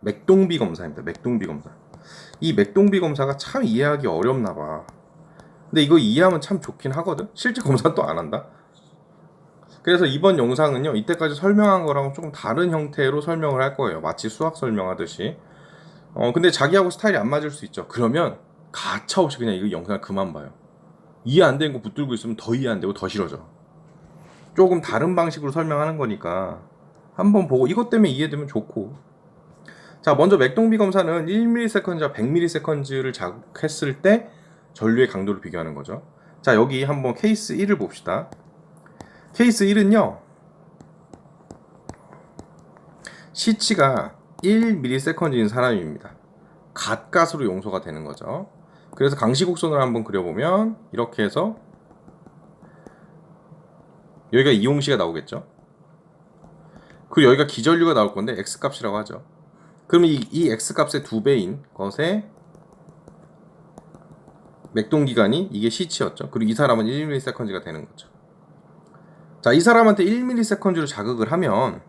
맥동비 검사입니다. 맥동비 검사. 이 맥동비 검사가 참 이해하기 어렵나 봐. 근데 이거 이해하면 참 좋긴 하거든. 실제 검사는 또 안 한다. 그래서 이번 영상은요, 이때까지 설명한 거랑 조금 다른 형태로 설명을 할 거예요. 마치 수학 설명하듯이. 근데 자기하고 스타일이 안 맞을 수 있죠. 그러면 가차없이 그냥 이거 영상을 그만 봐요. 이해 안 되는 거 붙들고 있으면 더 이해 안 되고 더 싫어져. 조금 다른 방식으로 설명하는 거니까 한번 보고 이것 때문에 이해되면 좋고. 자, 먼저 맥동비 검사는 1ms와 100ms를 자극했을 때 전류의 강도를 비교하는 거죠. 자, 여기 한번 케이스 1을 봅시다. 케이스 1은요, 시치가 1ms인 사람입니다. 갓갓으로 용소가 되는 거죠. 그래서 강시곡선을 한번 그려보면 이렇게 해서 여기가 이용시가 나오겠죠. 그리고 여기가 기전류가 나올 건데 x값이라고 하죠. 그러면 이 x값의 2배인 것에 맥동기간이 이게 시치였죠. 그리고 이 사람은 1ms가 되는 거죠. 자, 이 사람한테 1ms로 자극을 하면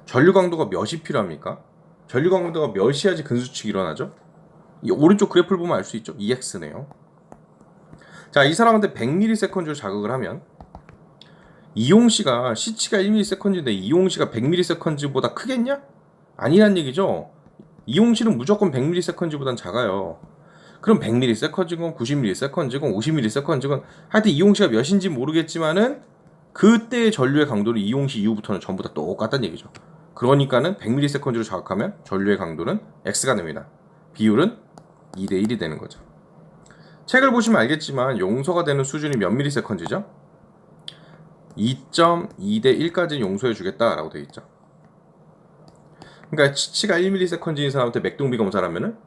전류 강도가 몇이 필요합니까? 전류 강도가 몇이야지 근수축이 일어나죠? 이 오른쪽 그래프를 보면 알 수 있죠. EX네요. 자, 이 사람한테 100ms로 자극을 하면 이용시가 시치가 1ms인데 이용시가 100ms보다 크겠냐? 아니란 얘기죠. 이용시는 무조건 100ms보단 작아요. 그럼 100ms건 90ms건 50ms건 하여튼 이용시가 몇인지 모르겠지만은 그때의 전류의 강도는 이용시 이후부터는 전부 다 똑같다는 얘기죠. 그러니까는 100ms로 자극하면 전류의 강도는 X가 됩니다. 비율은 2대1이 되는 거죠. 책을 보시면 알겠지만 용서가 되는 수준이 몇 ms죠? 2.2대1까지 용서해 주겠다라고 되어 있죠. 그러니까 치가 1ms인 사람한테 맥동비 검사를 하면은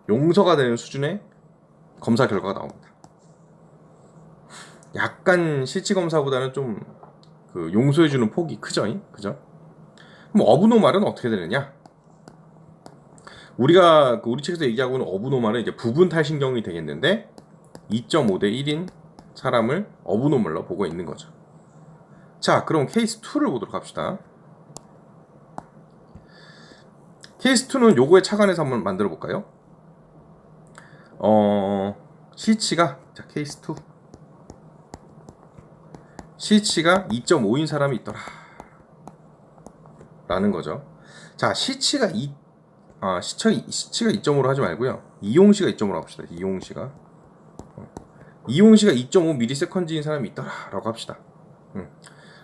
용서가 되는 수준의 검사 결과가 나옵니다. 약간 실치 검사보다는 좀 그 용서해주는 폭이 크죠, 그죠? 그럼 어브노말은 어떻게 되느냐? 우리가 우리 책에서 얘기하고 있는 어브노말은 이제 부분 탈신경이 되겠는데 2.5대 1인 사람을 어브노멀로 보고 있는 거죠. 자, 그럼 케이스 2를 보도록 합시다. 케이스 2는 요거에 착안해서 한번 만들어 볼까요? 시치가 자, 케이스 2 시치가 2.5인 사람이 있더라 라는 거죠. 자, 시치가 2.5로 하지 말고요. 이용시가 2.5로 합시다. 이용시가 2.5ms인 사람이 있더라 라고 합시다.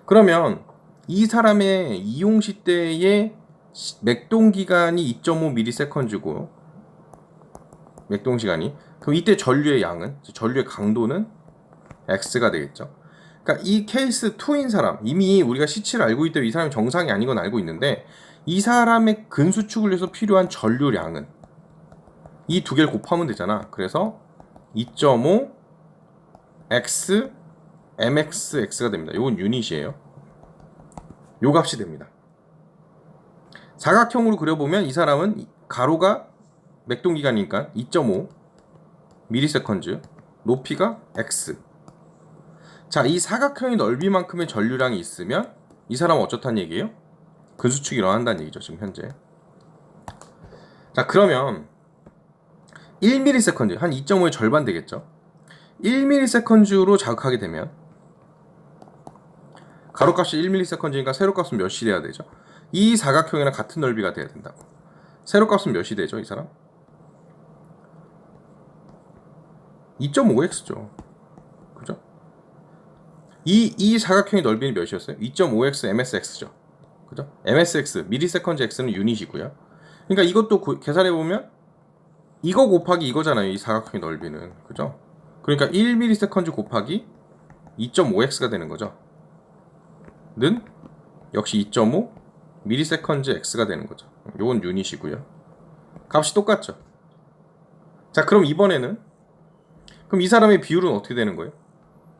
그러면 이 사람의 이용시 때의 맥동기간이 2.5ms고 맥동시간이 그럼 이때 전류의 양은 전류의 강도는 X가 되겠죠. 그러니까 이 케이스 2인 사람 이미 우리가 시치를 알고 있기 때문에 이 사람이 정상이 아닌 건 알고 있는데 이 사람의 근수축을 위해서 필요한 전류량은 이 두 개를 곱하면 되잖아. 그래서 2.5 x mxx가 됩니다. 이건 유닛이에요. 요 값이 됩니다. 사각형으로 그려보면 이 사람은 가로가 맥동기간이니까 2.5 mS, 높이가 x. 자, 이 사각형의 넓이만큼의 전류량이 있으면 이 사람은 어쩌다는 얘기예요? 근수축이 일어난다는 얘기죠, 지금 현재. 자, 그러면 1ms, 한 2.5의 절반 되겠죠? 1ms로 자극하게 되면 가로값이 1ms니까 세로값은 몇이 돼야 되죠? 이 사각형이랑 같은 넓이가 돼야 된다고. 세로값은 몇이 되죠, 이 사람? 2.5x죠. 그죠? 이 사각형의 넓이는 몇이었어요? 2.5x msx죠. 그죠? msx, msec x는 유닛이고요. 그러니까 이것도 계산해보면 이거 곱하기 이거잖아요. 이 사각형의 넓이는. 그죠? 그러니까 1ms 곱하기 2.5x가 되는 거죠. 는 역시 2.5 msec x가 되는 거죠. 요건 유닛이고요. 값이 똑같죠. 자, 그럼 이번에는 그럼 이 사람의 비율은 어떻게 되는 거예요?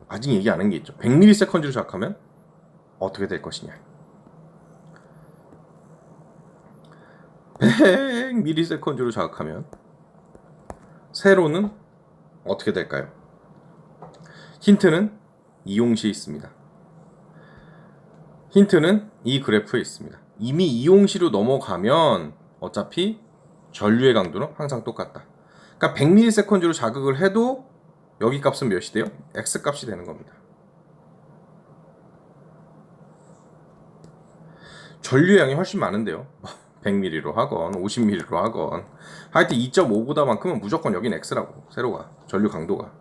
아직 얘기 안 한 게 있죠. 100ms로 자극하면 어떻게 될 것이냐. 100ms로 자극하면 세로는 어떻게 될까요? 힌트는 이용시에 있습니다. 힌트는 이 그래프에 있습니다. 이미 이용시로 넘어가면 어차피 전류의 강도는 항상 똑같다. 그러니까 100ms로 자극을 해도 여기 값은 몇이 돼요? X 값이 되는 겁니다. 전류의 양이 훨씬 많은데요. 100ml로 하건 50ml로 하건 하여튼 2.5보다만큼은 무조건 여긴 X라고. 세로가 전류 강도가.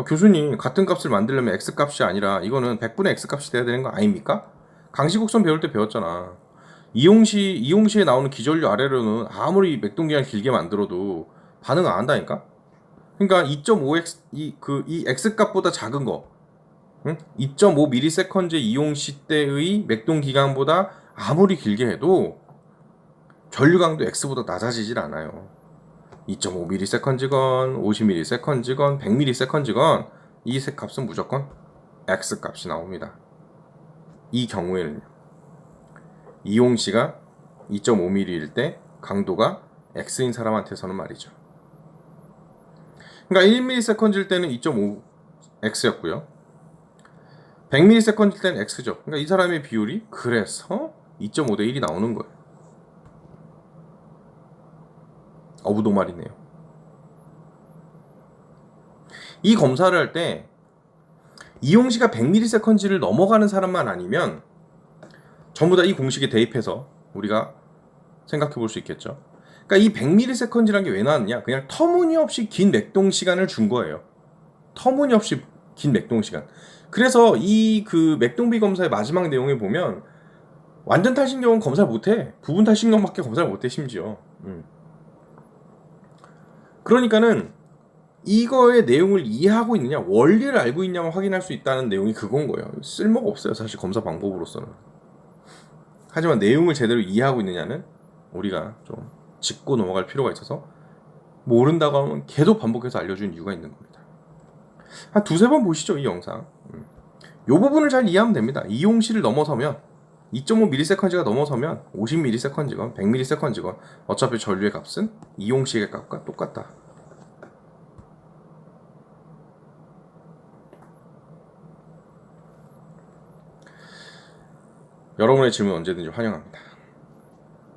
교수님 같은 값을 만들려면 X 값이 아니라 이거는 100분의 X 값이 돼야 되는 거 아닙니까? 강시곡선 배울 때 배웠잖아. 이용시에 나오는 기전류 아래로는 아무리 맥동기간 길게 만들어도 반응 안 한다니까? 그러니까 2.5x 이 x 값보다 작은 거, 응? 2.5ms 이용시 때의 맥동 기간보다 아무리 길게 해도 전류 강도 x보다 낮아지질 않아요. 2.5ms건 50ms건 100ms건 이 값은 무조건 x 값이 나옵니다. 이 경우에는 이용시가 2.5mm일 때 강도가 x인 사람한테서는 말이죠. 그러니까 1ms일 때는 2.5x였고요. 100ms일 때는 x죠. 그러니까 이 사람의 비율이 그래서 2.5대 1이 나오는 거예요. 어부도말이네요. 이 검사를 할 때 이용시가 100ms를 넘어가는 사람만 아니면 전부 다 이 공식에 대입해서 우리가 생각해 볼 수 있겠죠. 그러니까 이 100ms라는 게 왜 나왔냐? 그냥 터무니없이 긴 맥동 시간을 준 거예요. 터무니없이 긴 맥동 시간. 그래서 이 그 맥동비 검사의 마지막 내용에 보면 완전 탈신경은 검사를 못해. 부분 탈신경밖에 검사를 못해 심지어. 그러니까는 이거의 내용을 이해하고 있느냐, 원리를 알고 있냐만 확인할 수 있다는 내용이 그건 거예요. 쓸모가 없어요, 사실 검사 방법으로서는. 하지만 내용을 제대로 이해하고 있느냐는 우리가 좀 짚고 넘어갈 필요가 있어서 모른다고 하면 계속 반복해서 알려주는 이유가 있는 겁니다. 한 두세 번 보시죠, 이 영상. 이 부분을 잘 이해하면 됩니다. 이용시를 넘어서면 2.5ms가 넘어서면 50ms건 100ms건 어차피 전류의 값은 이용시의 값과 똑같다. 여러분의 질문 언제든지 환영합니다.